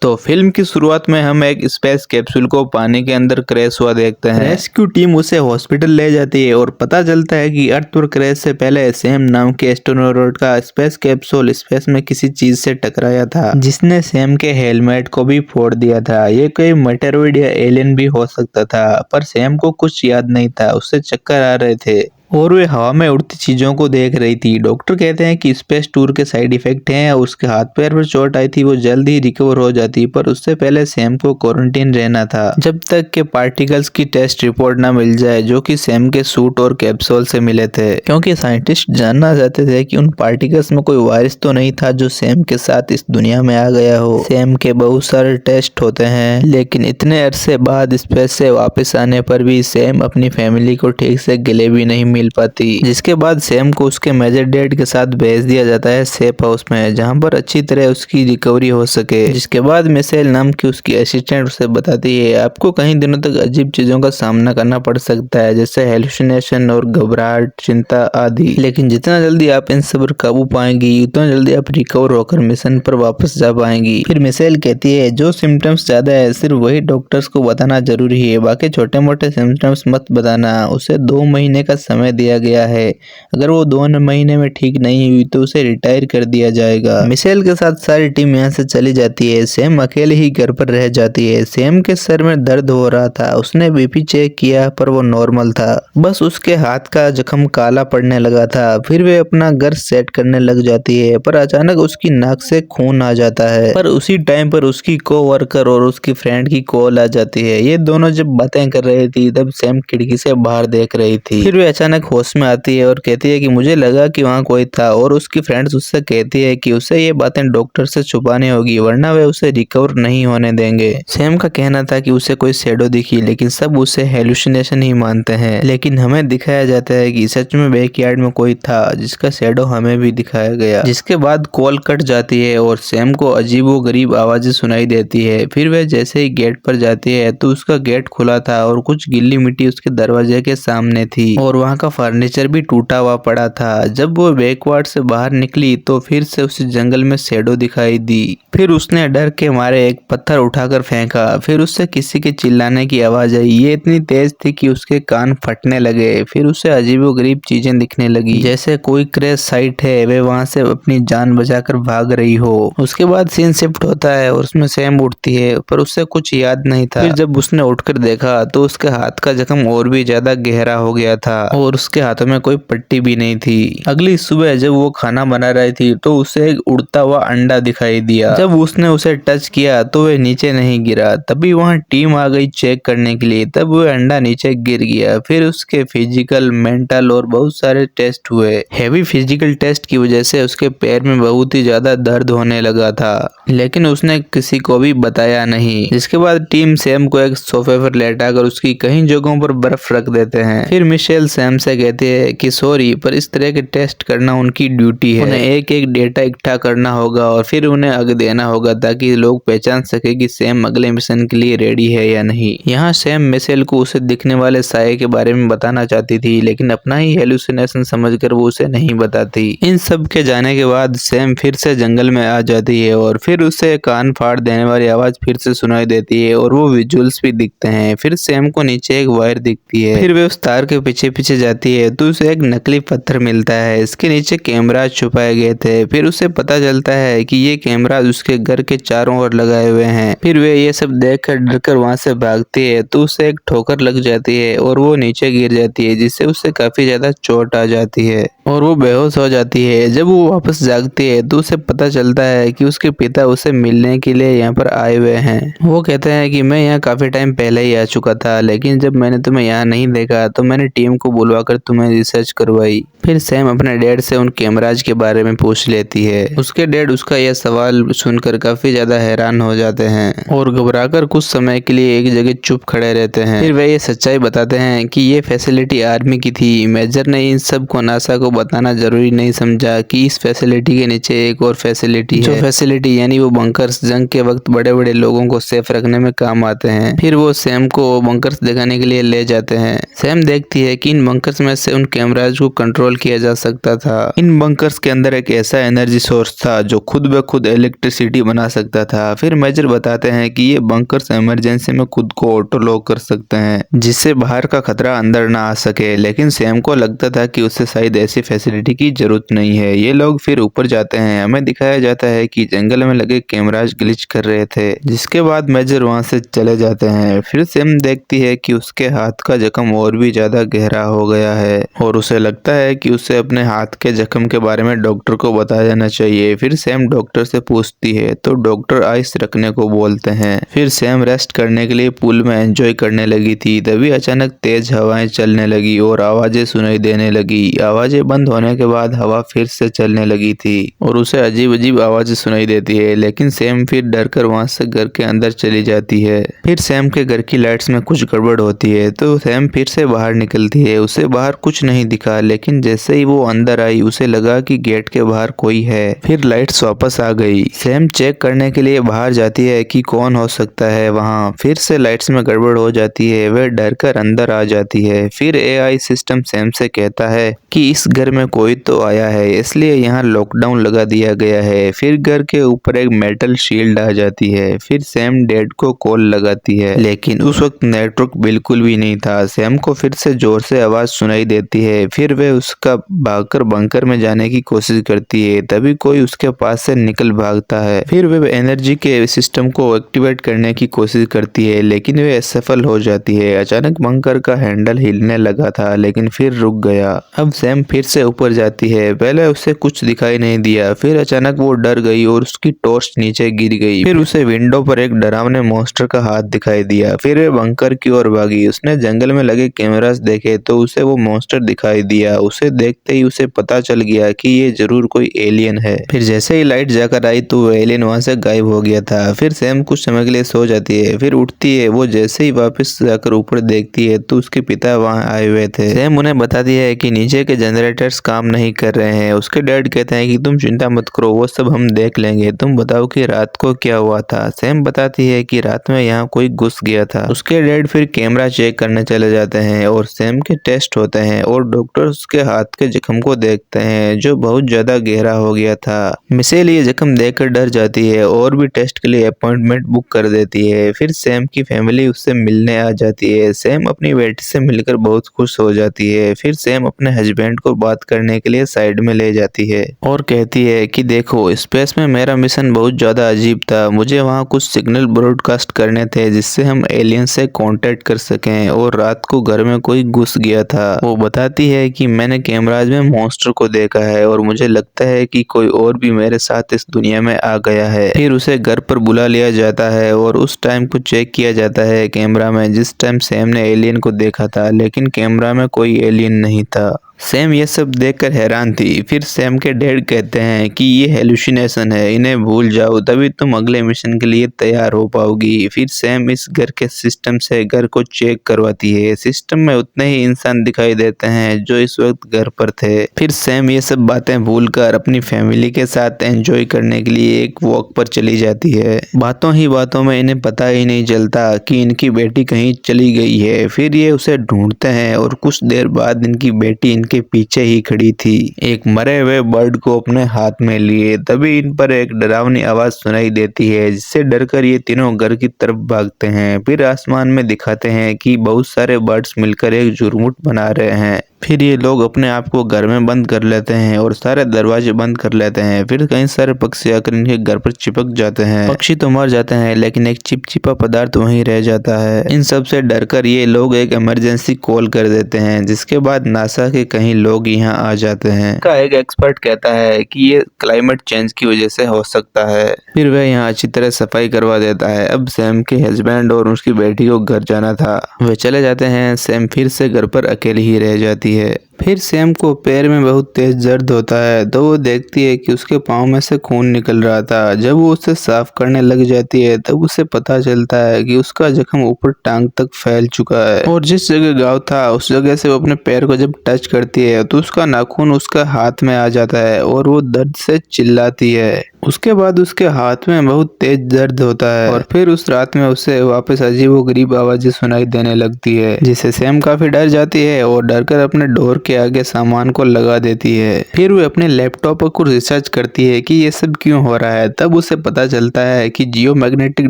तो फिल्म की शुरुआत में हम एक स्पेस कैप्सूल को पानी के अंदर क्रैश हुआ देखते हैं। रेस्क्यू टीम उसे हॉस्पिटल ले जाती है और पता चलता है कि अर्थ पर क्रैश से पहले सैम नाम के एस्ट्रोनॉट का स्पेस कैप्सूल स्पेस में किसी चीज से टकराया था, जिसने सैम के हेलमेट को भी फोड़ दिया था। ये कोई मेटेरॉइड या एलियन भी हो सकता था, पर सैम को कुछ याद नहीं था। उससे चक्कर आ रहे थे और वे हवा में उड़ती चीजों को देख रही थी। डॉक्टर कहते हैं कि स्पेस टूर के साइड इफेक्ट हैं। उसके हाथ पैर पर चोट आई थी, वो जल्द ही रिकवर हो जाती, पर उससे पहले सैम को क्वारंटीन रहना था जब तक के पार्टिकल्स की टेस्ट रिपोर्ट ना मिल जाए जो कि सैम के सूट और कैप्सूल से मिले थे, क्योंकि साइंटिस्ट जानना चाहते थे कि उन पार्टिकल्स में कोई वायरस तो नहीं था जो सैम के साथ इस दुनिया में आ गया हो। सैम के बहुत सारे टेस्ट होते हैं, लेकिन इतने अरसे बाद स्पेस से वापस आने पर भी सैम अपनी फैमिली को ठीक से गले भी नहीं मिल पाती, जिसके बाद सैम को उसके मेजर डैड के साथ भेज दिया जाता है सेफ हाउस में, जहां पर अच्छी तरह उसकी रिकवरी हो सके। जिसके बाद मिशेल नाम की उसकी असिस्टेंट उसे बताती है आपको कई दिनों तक अजीब चीजों का सामना करना पड़ सकता है, जैसे हेलुसिनेशन और घबराहट, चिंता आदि, लेकिन जितना जल्दी आप इन सब पर काबू पाएंगी उतना जल्दी आप रिकवर होकर मिशन पर वापस जा पाएंगी। फिर मिशेल कहती है जो सिम्टम्स ज्यादा है सिर्फ वही डॉक्टर्स को बताना जरूरी है, बाकी छोटे मोटे सिम्टम्स मत बताना। उसे 2 महीने का समय दिया गया है, अगर वो 2 महीने में ठीक नहीं हुई तो उसे रिटायर कर दिया जाएगा। मिशेल के साथ सारी टीम यहाँ से चली जाती है। सैम अकेले ही घर पर रह जाती है। सैम के सर में दर्द हो रहा था, उसने बीपी चेक किया पर वो नॉर्मल था, बस उसके हाथ का जख्म काला पड़ने लगा था। फिर वे अपना घर सेट करने लग जाती है, पर अचानक उसकी नाक से खून आ जाता है। पर उसी टाइम पर उसकी कोवर्कर और उसकी फ्रेंड की कॉल आ जाती है। ये दोनों जब बातें कर रही थी तब सैम खिड़की से बाहर देख रही थी। फिर वे अचानक होश में आती है और कहती है कि मुझे लगा कि वहाँ कोई था, और उसकी फ्रेंड्स उससे कहती है कि उसे ये बातें डॉक्टर से छुपानी होगी वरना वे उसे रिकवर नहीं होने देंगे। सैम का कहना था कि उसे कोई शैडो दिखी, लेकिन सब उसे हेलुसिनेशन ही मानते हैं, लेकिन हमें दिखाया जाता है कि सच में बैकयार्ड में कोई था जिसका शैडो हमें भी दिखाया गया। जिसके बाद कॉल कट जाती है और सैम को अजीबोगरीब आवाजें सुनाई देती है। फिर वह जैसे ही गेट पर जाती है तो उसका गेट खुला था और कुछ गिल्ली मिट्टी उसके दरवाजे के सामने थी और वहाँ का फर्नीचर भी टूटा हुआ पड़ा था। जब वो बैकवार्ड से बाहर निकली तो फिर से उसे जंगल में शैडो दिखाई दी। फिर उसने डर के मारे एक पत्थर उठाकर फेंका। फिर उससे किसी के चिल्लाने की आवाज आई, ये इतनी तेज थी कि उसके कान फटने लगे। फिर उसे अजीबोगरीब चीजें दिखने लगी, जैसे कोई क्रैश साइट है, वे वहां से अपनी जान बचाकर भाग रही हो। उसके बाद सीन शिफ्ट होता है और उसमें सैम उठती है, पर उससे कुछ याद नहीं था। फिर जब उसने उठकर देखा तो उसके हाथ का जख्म और भी ज्यादा गहरा हो गया था और उसके हाथों में कोई पट्टी भी नहीं थी। अगली सुबह जब वो खाना बना रही थी तो उसे एक उड़ता हुआ अंडा दिखाई दिया। जब उसने उसे टच किया तो वह नीचे नहीं गिरा। तभी वहां टीम आ गई चेक करने के लिए, तब वह अंडा नीचे गिर गया। फिर उसके फिजिकल, मेंटल और बहुत सारे टेस्ट हुए। हैवी फिजिकल टेस्ट की वजह से उसके पैर में बहुत ही ज्यादा दर्द होने लगा था, लेकिन उसने किसी को भी बताया नहीं। जिसके बाद टीम सैम को एक सोफे पर लेटाकर उसकी कई जगहों पर बर्फ रख देते हैं। फिर मिशेल सैम से कहती है कि सॉरी, पर इस तरह के टेस्ट करना उनकी ड्यूटी है। उन्हें एक एक डेटा इकट्ठा करना होगा और फिर उन्हें आगे देना होगा ताकि लोग पहचान सके कि सैम अगले मिशन के लिए रेडी है या नहीं। यहाँ सैम मिशेल को उसे दिखने वाले साये के बारे में बताना चाहती थी, लेकिन अपना ही हेलुसिनेशन समझकर वो उसे नहीं बताती। इन सब के जाने के बाद सैम फिर से जंगल में आ जाती है और फिर उसे कान फाड़ देने वाली आवाज फिर से सुनाई देती है और वो विजुअल्स भी दिखते हैं। फिर सैम को नीचे एक वायर दिखती है। फिर वे उस तार के पीछे पीछे जाती है तो उसे एक नकली पत्थर मिलता है। इसके नीचे कैमरा छुपाए गए थे। फिर उसे पता चलता है कि ये कैमरा उसके घर के चारों ओर लगाए हुए हैं। फिर वे ये सब देखकर डरकर वहां से भागती है तो उसे एक ठोकर लग जाती है और वो नीचे गिर जाती है, जिससे उसे काफी ज्यादा चोट आ जाती है और वो बेहोश हो जाती है। जब वो वापस जागती है तो उसे पता चलता है कि उसके पिता उसे मिलने के लिए यहाँ पर आए हुए हैं। वो कहते हैं कि मैं यहाँ काफी टाइम पहले ही आ चुका था, लेकिन जब मैंने तुम्हें यहाँ नहीं देखा तो मैंने टीम को बुलवाकर तुम्हें रिसर्च करवाई। फिर सैम अपने डैड से उन कैमराज के बारे में पूछ लेती है। उसके डैड उसका यह सवाल सुनकर काफी ज्यादा हैरान हो जाते हैं और घबराकर कुछ समय के लिए एक जगह चुप खड़े रहते हैं। फिर वे ये सच्चाई बताते हैं कि ये फैसिलिटी आर्मी की थी। मेजर ने इन सब को नासा को बताना जरूरी नहीं समझा कि इस फैसिलिटी के नीचे एक और फैसिलिटी है। जो फैसिलिटी यानी वो बंकर्स जंग के वक्त बड़े बड़े लोगों को सेफ रखने में काम आते हैं। फिर वो सैम को बंकर्स दिखाने के लिए ले जाते हैं। सैम देखती है कि इन बंकर्स में से उन कैमराज को कंट्रोल किया जा सकता था। इन बंकर्स के अंदर एक ऐसा एनर्जी सोर्स था जो खुद ब खुद इलेक्ट्रिसिटी बना सकता था। फिर मेजर बताते हैं कि ये बंकर्स इमरजेंसी में खुद को ऑटो लॉक कर सकते हैं, जिससे बाहर का खतरा अंदर ना आ सके। लेकिन सैम को लगता था कि उसे शायद ऐसी फैसिलिटी की जरूरत नहीं है। ये लोग फिर ऊपर जाते हैं। हमें दिखाया जाता है कि जंगल में लगे कैमराज ग्लिच कर रहे थे, जिसके बाद मेजर वहां से चले जाते हैं। फिर सैम देखती है कि उसके हाथ का जख्म और भी ज्यादा गहरा हो गया है और उसे लगता है कि उसे अपने हाथ के जख्म के बारे में डॉक्टर को बता देना चाहिए। फिर सैम डॉक्टर से पूछती है तो डॉक्टर आइस रखने को बोलते हैं। फिर सैम रेस्ट करने के लिए पूल में एंजॉय करने लगी थी, तभी अचानक तेज हवाएं चलने लगी और आवाजें सुनाई देने लगी। आवाजें बंद होने के बाद हवा फिर से चलने लगी थी और उसे अजीब अजीब आवाजें सुनाई देती है। लेकिन सैम फिर डर कर वहां से घर के अंदर चली जाती है। फिर सैम के घर की लाइट्स में कुछ गड़बड़ होती है तो सैम फिर से बाहर निकलती है। उसे बाहर कुछ नहीं दिखा, लेकिन जैसे ही वो अंदर आई उसे लगा कि गेट के बाहर कोई है। फिर लाइट्स वापस आ गई। सैम चेक करने के लिए बाहर जाती है कि कौन हो सकता है वहाँ। फिर से लाइट्स में गड़बड़ हो जाती है। वह डर कर अंदर आ जाती है। फिर एआई सिस्टम सैम से कहता है कि इस घर में कोई तो आया है, इसलिए यहाँ लॉकडाउन लगा दिया गया है। फिर घर के ऊपर एक मेटल शील्ड आ जाती है। फिर सैम डैड को कॉल लगाती है, लेकिन उस वक्त नेटवर्क बिल्कुल भी नहीं था। सैम को फिर से जोर से आवाज सुनाई देती है। फिर वह उसका भागकर बंकर में जाने की कोशिश करती है, तभी कोई उसके पास से निकल भागता है। फिर वह एनर्जी के सिस्टम को एक्टिवेट करने की कोशिश करती है, लेकिन वह असफल हो जाती है। अचानक बंकर का हैंडल हिलने लगा था, लेकिन फिर रुक गया। अब सैम फिर से ऊपर जाती है। पहले उसे कुछ दिखाई नहीं दिया, फिर अचानक वो डर गई और उसकी टॉर्च नीचे गिर गई। फिर उसे विंडो पर एक डरावने मॉन्स्टर का हाथ दिखाई दिया। फिर वह बंकर की ओर भागी। उसने जंगल में लगे कैमरास देखे तो उसे वो मॉन्स्टर दिखाई दिया। उसे देखते ही उसे पता चल गया कि ये जरूर कोई एलियन है। फिर जैसे ही लाइट जाकर आई तो वो एलियन वहां से गायब हो गया था। फिर सैम कुछ समय के लिए सो जाती है। फिर उठती है। वो जैसे ही वापस जाकर ऊपर देखती है तो उसके पिता वहां आए हुए थे। सैम उन्हें बताती है कि नीचे के जनरेटर्स काम नहीं कर रहे हैं। उसके डैड कहते हैं कि तुम चिंता मत करो, वो सब हम देख लेंगे, तुम बताओ कि रात को क्या हुआ था। सैम बताती है कि रात में यहाँ कोई घुस गया था। उसके डैड फिर कैमरा चेक करने चले जाते हैं और सैम के टेस्ट होते हैं और डॉक्टर उसके हाथ के जख्म को देखते हैं जो बहुत ज्यादा गहरा हो गया था। मिशेल ये जख्म देखकर डर जाती है और भी टेस्ट के लिए अपॉइंटमेंट बुक कर देती है। फिर सैम की फैमिली उससे मिलने आ जाती है। सैम अपनी बेटी से मिलकर बहुत खुश हो जाती है। फिर सैम अपने हस्बैंड को बात करने के लिए साइड में ले जाती है और कहती है कि देखो, स्पेस में मेरा मिशन बहुत ज्यादा अजीब था। मुझे वहाँ कुछ सिग्नल ब्रॉडकास्ट करने थे जिससे हम एलियन से कांटेक्ट कर सकें, और रात को घर में कोई घुस गया था। वो बताती है कि मैंने कैमराज में मॉन्स्टर को देखा है और मुझे लगता है कि कोई और भी मेरे साथ इस दुनिया में आ गया है। फिर उसे घर पर बुला लिया जाता है और उस टाइम को चेक किया जाता है कैमरा में जिस टाइम सैम ने एलियन को देखा था, लेकिन कैमरा में कोई एलियन नहीं था। सैम ये सब देखकर हैरान थी। फिर सैम के डैड कहते हैं कि ये हेलुसिनेशन है, इन्हें भूल जाओ, तभी तुम अगले मिशन के लिए तैयार हो पाओगी। फिर सैम इस घर के सिस्टम से घर को चेक करवाती है। सिस्टम में उतने ही इंसान दिखाई देते हैं जो इस वक्त घर पर थे। फिर सैम ये सब बातें भूलकर अपनी फैमिली के साथ एंजॉय करने के लिए एक वॉक पर चली जाती है। बातों ही बातों में इन्हें पता ही नहीं चलता कि इनकी बेटी कहीं चली गई है। फिर ये उसे ढूंढते हैं और कुछ देर बाद इनकी बेटी के पीछे ही खड़ी थी, एक मरे हुए बर्ड को अपने हाथ में लिए। तभी इन पर एक डरावनी आवाज सुनाई देती है जिससे डरकर ये तीनों घर की तरफ भागते हैं। फिर आसमान में दिखाते हैं कि बहुत सारे बर्ड्स मिलकर एक झुरमुट बना रहे हैं। फिर ये लोग अपने आप को घर में बंद कर लेते हैं और सारे दरवाजे बंद कर लेते हैं। फिर कई सारे पक्षी आकर इनके घर पर चिपक जाते हैं। पक्षी तो मर जाते हैं, लेकिन एक चिपचिपा पदार्थ वहीं रह जाता है। इन सब से डरकर ये लोग एक इमरजेंसी कॉल कर देते हैं, जिसके बाद नासा के कई लोग यहाँ आ जाते हैं। का एक एक्सपर्ट कहता है कि ये क्लाइमेट चेंज की वजह से हो सकता है। फिर वह यहाँ अच्छी तरह सफाई करवा देता है। अब सैम के हस्बैंड और उसकी बेटी को घर जाना था। वे चले जाते हैं। सैम फिर से घर पर अकेली ही रह जाती है। फिर सैम को पैर में बहुत तेज दर्द होता है तो वो देखती है कि उसके पाँव में से खून निकल रहा था। जब वो उसे साफ करने लग जाती है तब उसे पता चलता है कि उसका जख्म ऊपर टांग तक फैल चुका है और जिस जगह घाव था उस जगह से वो अपने पैर को जब टच करती है तो उसका नाखून उसका हाथ में आ जाता है और वो दर्द से चिल्लाती है। उसके बाद उसके हाथ में बहुत तेज दर्द होता है और फिर उस रात में उसे वापस अजीबोगरीब आवाजें सुनाई देने लगती है, जिससे सैम काफी डर जाती है और डर कर अपने डोर के आगे सामान को लगा देती है। फिर वो अपने लैपटॉप पर कुछ रिसर्च करती है कि ये सब क्यों हो रहा है। तब उसे पता चलता है कि जियो मैग्नेटिक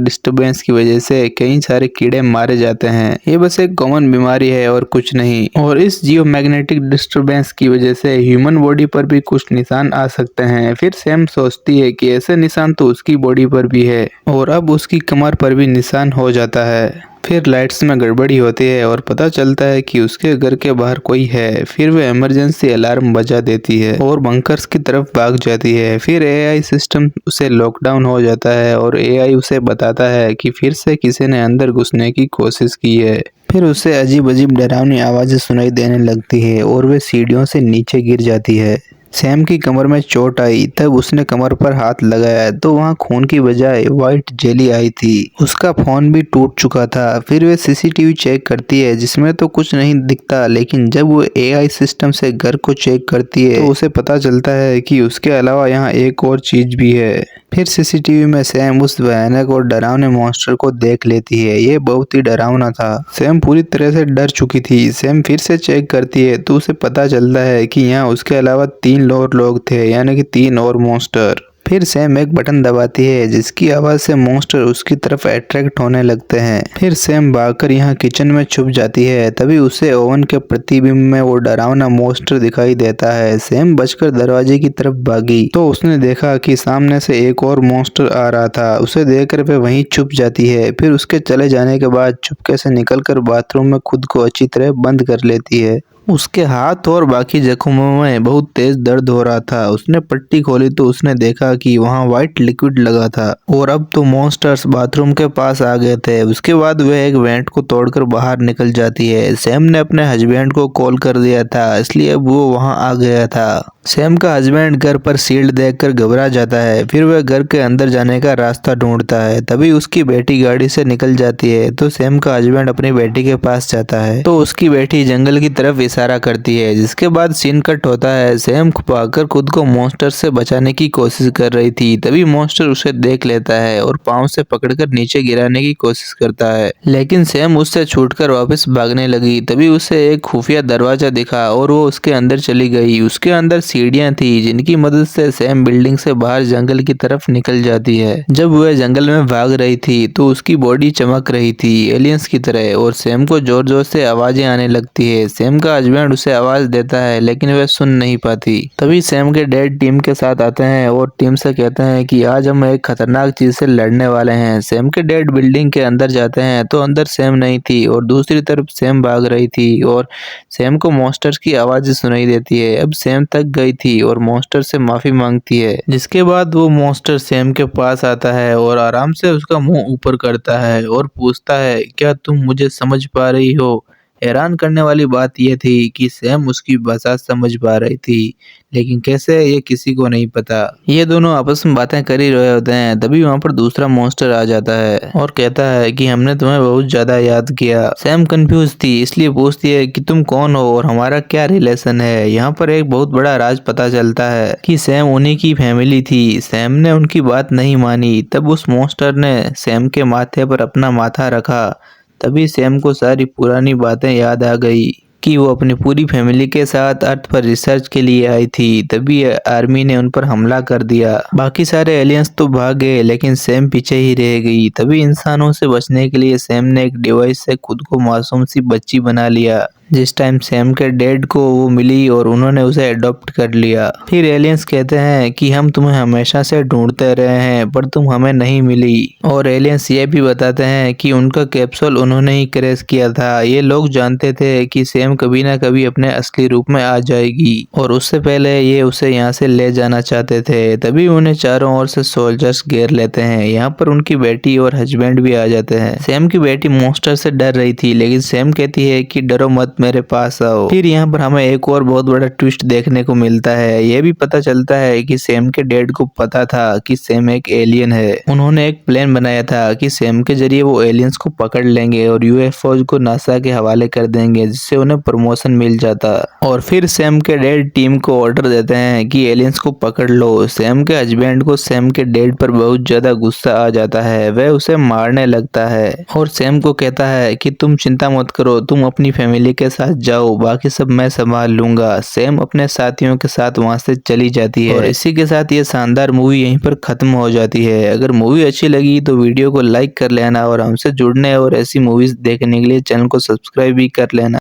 डिस्टर्बेंस की वजह से कई सारे कीड़े मारे जाते हैं। ये बस एक कॉमन बीमारी है और कुछ नहीं, और इस जियो मैग्नेटिक डिस्टर्बेंस की वजह से ह्यूमन बॉडी पर भी कुछ निशान आ सकते हैं। फिर सैम सोचती है कि ऐसे निशान तो उसकी बॉडी पर भी है और अब उसकी कमर पर भी निशान हो जाता है। फिर लाइट्स में गड़बड़ी होती है और पता चलता है कि उसके घर के बाहर कोई है। फिर वह इमरजेंसी अलार्म बजा देती है और बंकर्स की तरफ भाग जाती है। फिर एआई सिस्टम उसे लॉकडाउन हो जाता है और एआई उसे बताता है कि फिर से किसी ने अंदर घुसने की कोशिश की है। फिर उसे अजीब अजीब डरावनी आवाजें सुनाई देने लगती है और वह सीढ़ियों से नीचे गिर जाती है। सैम की कमर में चोट आई तब उसने कमर पर हाथ लगाया तो वहाँ खून की बजाय व्हाइट जेली आई थी। उसका फोन भी टूट चुका था। फिर वे सीसीटीवी चेक करती है जिसमें तो कुछ नहीं दिखता, लेकिन जब वो एआई सिस्टम से घर को चेक करती है तो उसे पता चलता है कि उसके अलावा यहाँ एक और चीज भी है। फिर सीसीटीवी में सैम उस भयानक और डरावने मॉन्स्टर को देख लेती है। ये बहुत ही डरावना था। सैम पूरी तरह से डर चुकी थी। सैम फिर से चेक करती है तो उसे पता चलता है कि यहाँ उसके अलावा 3 और लोग थे, यानी कि 3 और मॉन्स्टर। फिर सैम एक बटन दबाती है जिसकी आवाज से मॉन्स्टर उसकी तरफ अट्रैक्ट होने लगते हैं। फिर सैम भागकर यहाँ किचन में छुप जाती है। तभी उसे ओवन के प्रतिबिंब में वो डरावना मॉन्स्टर दिखाई देता है। सैम बचकर दरवाजे की तरफ भागी तो उसने देखा कि सामने से एक और मॉन्स्टर आ रहा था। उसे देखकर वह वहीं छुप जाती है। फिर उसके चले जाने के बाद चुपके से निकलकर बाथरूम में खुद को अच्छी तरह बंद कर लेती है। उसके हाथ और बाकी जख्मों में बहुत तेज दर्द हो रहा था। उसने पट्टी खोली तो उसने देखा कि वहाँ व्हाइट लिक्विड लगा था और अब तो मॉन्स्टर्स बाथरूम के पास आ गए थे। उसके बाद वह एक वेंट को तोड़कर बाहर निकल जाती है। सैम ने अपने हस्बैंड को कॉल कर दिया था, इसलिए अब वो वहाँ आ गया था। सैम का हस्बैंड घर पर सील्ड देखकर घबरा जाता है। फिर वह घर के अंदर जाने का रास्ता ढूंढता है। तभी उसकी बेटी गाड़ी से निकल जाती है तो सैम का हस्बैंड अपनी बेटी के पास जाता है तो उसकी बेटी जंगल की तरफ इशारा करती है, जिसके बाद सीन कट होता है। सैम भागकर खुद को मॉन्स्टर से बचाने की कोशिश कर रही थी। तभी मॉन्स्टर उसे देख लेता है और पाँव से पकड़कर नीचे गिराने की कोशिश करता है, लेकिन सैम उससे छूटकर वापस भागने लगी। तभी उसे एक खुफिया दरवाजा दिखा और वो उसके अंदर चली गई। उसके अंदर सीढ़ियां थी जिनकी मदद से सैम बिल्डिंग से बाहर जंगल की तरफ निकल जाती है। जब वह जंगल में भाग रही थी तो उसकी बॉडी चमक रही थी एलियंस की तरह और सैम को जोर जोर से आवाजें आने लगती है। सैम का हस्बैंड उसे आवाज देता है लेकिन वह सुन नहीं पाती। तभी सैम के डैड टीम के साथ आते हैं और टीम से कहते हैं कि आज हम एक खतरनाक चीज से लड़ने वाले हैं। सैम के डैड बिल्डिंग के अंदर जाते हैं तो अंदर सैम नहीं थी और दूसरी तरफ सैम भाग रही थी और सैम को मॉन्स्टर्स की आवाजें सुनाई देती है। अब सैम तक गई थी और मॉन्स्टर से माफी मांगती है, जिसके बाद वो मॉन्स्टर सैम के पास आता है और आराम से उसका मुंह ऊपर करता है और पूछता है, क्या तुम मुझे समझ पा रही हो? हैरान करने वाली बात यह थी कि सैम उसकी भाषा समझ पा रही थी, लेकिन कैसे ये किसी को नहीं पता। ये दोनों आपस में बातें कर ही रहे होते हैं। तभी वहाँ पर दूसरा मॉन्स्टर आ जाता है और कहता है कि हमने तुम्हें बहुत ज्यादा याद किया। सैम कंफ्यूज थी, इसलिए पूछती है कि तुम कौन हो और हमारा क्या रिलेशन है। यहाँ पर एक बहुत बड़ा राज पता चलता है कि सैम उन्हीं की फैमिली थी। सैम ने उनकी बात नहीं मानी। तब उस मॉन्स्टर ने सैम के माथे पर अपना माथा रखा। तभी सैम को सारी पुरानी बातें याद आ गई कि वो अपनी पूरी फैमिली के साथ अर्थ पर रिसर्च के लिए आई थी। तभी आर्मी ने उन पर हमला कर दिया। बाकी सारे एलियंस तो भाग गए लेकिन सैम पीछे ही रह गई। तभी इंसानों से बचने के लिए सैम ने एक डिवाइस से खुद को मासूम सी बच्ची बना लिया। जिस टाइम सैम के डैड को वो मिली और उन्होंने उसे अडॉप्ट कर लिया। फिर एलियंस कहते हैं कि हम तुम्हें हमेशा से ढूंढते रहे हैं पर तुम हमें नहीं मिली। और एलियंस ये भी बताते हैं कि उनका कैप्सूल उन्होंने ही क्रैश किया था। ये लोग जानते थे कि सैम कभी ना कभी अपने असली रूप में आ जाएगी और उससे पहले ये उसे यहाँ से ले जाना चाहते थे। तभी उन्हें चारों ओर से सोल्जर्स घेर लेते हैं। यहाँ पर उनकी बेटी और हस्बैंड भी आ जाते हैं। सैम की बेटी मॉन्स्टर से डर रही थी लेकिन सैम कहती है कि डरो मत, मेरे पास आओ। फिर यहाँ पर हमें एक और बहुत बड़ा ट्विस्ट देखने को मिलता है। ये भी पता चलता है कि सैम के डैड को पता था कि सैम एक एलियन है। उन्होंने एक प्लान बनाया था कि सैम के जरिए वो एलियंस को पकड़ लेंगे और यूएफओज को नासा के हवाले कर देंगे, जिससे उन्हें प्रमोशन मिल जाता। और फिर सैम के डैड टीम को ऑर्डर देते हैं कि एलियंस को पकड़ लो। सैम के हस्बैंड को सैम के डैड पर बहुत ज्यादा गुस्सा आ जाता है। वह उसे मारने लगता है और सैम को कहता है कि तुम चिंता मत करो, तुम अपनी फैमिली के साथ जाओ, बाकी सब मैं संभाल लूंगा। सैम अपने साथियों के साथ वहां से चली जाती है और इसी के साथ ये शानदार मूवी यहीं पर खत्म हो जाती है। अगर मूवी अच्छी लगी तो वीडियो को लाइक कर लेना और हमसे जुड़ने और ऐसी मूवीज देखने के लिए चैनल को सब्सक्राइब भी कर लेना।